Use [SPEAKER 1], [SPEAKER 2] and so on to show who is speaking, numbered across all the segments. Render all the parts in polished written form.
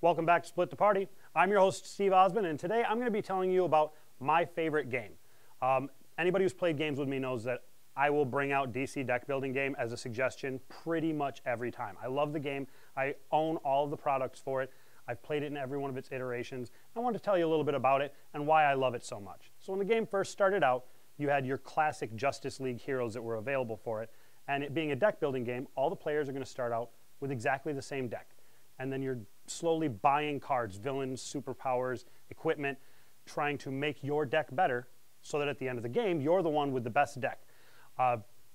[SPEAKER 1] Welcome back to Split the Party. I'm your host, Steve Osmond, and today I'm going to be telling you about my favorite game. Anybody who's played games with me knows that I will bring out DC deck building game as a suggestion pretty much every time. I love the game. I own all of the products for it. I've played it in every one of its iterations. I wanted to tell you a little bit about it and why I love it so much. So when the game first started out, you had your classic Justice League heroes that were available for it. And it being a deck building game, all the players are going to start out with exactly the same deck. And then you're slowly buying cards, villains, superpowers, equipment, trying to make your deck better so that at the end of the game, you're the one with the best deck.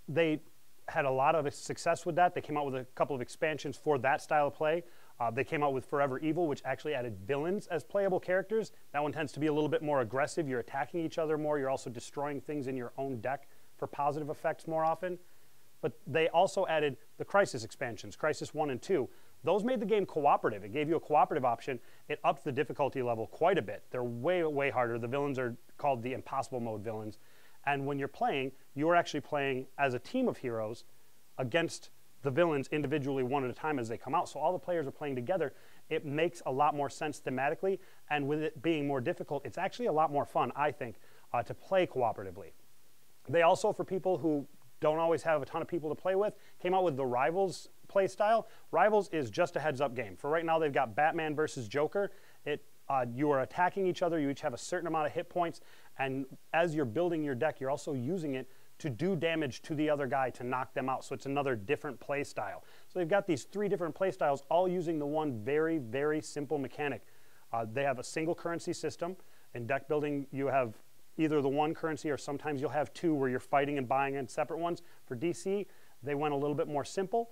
[SPEAKER 1] They had a lot of success with that. They came out with a couple of expansions for that style of play. They came out with Forever Evil, which actually added villains as playable characters. That one tends to be a little bit more aggressive. You're attacking each other more. You're also destroying things in your own deck for positive effects more often. But they also added the Crisis expansions, Crisis 1 and 2. Those made the game cooperative. It gave you a cooperative option. It upped the difficulty level quite a bit. They're way, way harder. The villains are called the impossible mode villains. And when you're playing, you're actually playing as a team of heroes against the villains individually one at a time as they come out. So all the players are playing together. It makes a lot more sense thematically. And with it being more difficult, it's actually a lot more fun, I think, to play cooperatively. They also, for people who don't always have a ton of people to play with, came out with the Rivals play style. Rivals is just a heads-up game. For right now, they've got Batman versus Joker. You are attacking each other. You each have a certain amount of hit points. And as you're building your deck, you're also using it to do damage to the other guy to knock them out. So it's another different play style. So they've got these three different play styles, all using the one very, very simple mechanic. They have a single currency system. In deck building, you have either the one currency or sometimes you'll have two where you're fighting and buying in separate ones. For DC, they went a little bit more simple,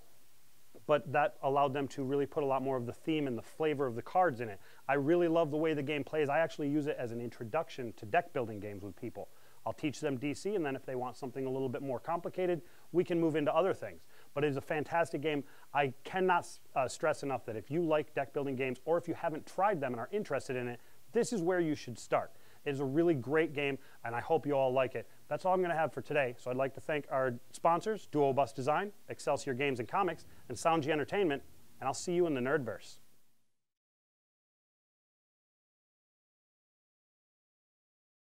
[SPEAKER 1] but that allowed them to really put a lot more of the theme and the flavor of the cards in it. I really love the way the game plays. I actually use it as an introduction to deck building games with people. I'll teach them DC, and then if they want something a little bit more complicated, we can move into other things. But it is a fantastic game. I cannot stress enough that if you like deck building games, or if you haven't tried them and are interested in it, this is where you should start. It is a really great game, and I hope you all like it. That's all I'm going to have for today. So I'd like to thank our sponsors, Duo Bus Design, Excelsior Games and Comics, and Soundgy Entertainment, and I'll see you in the nerdverse.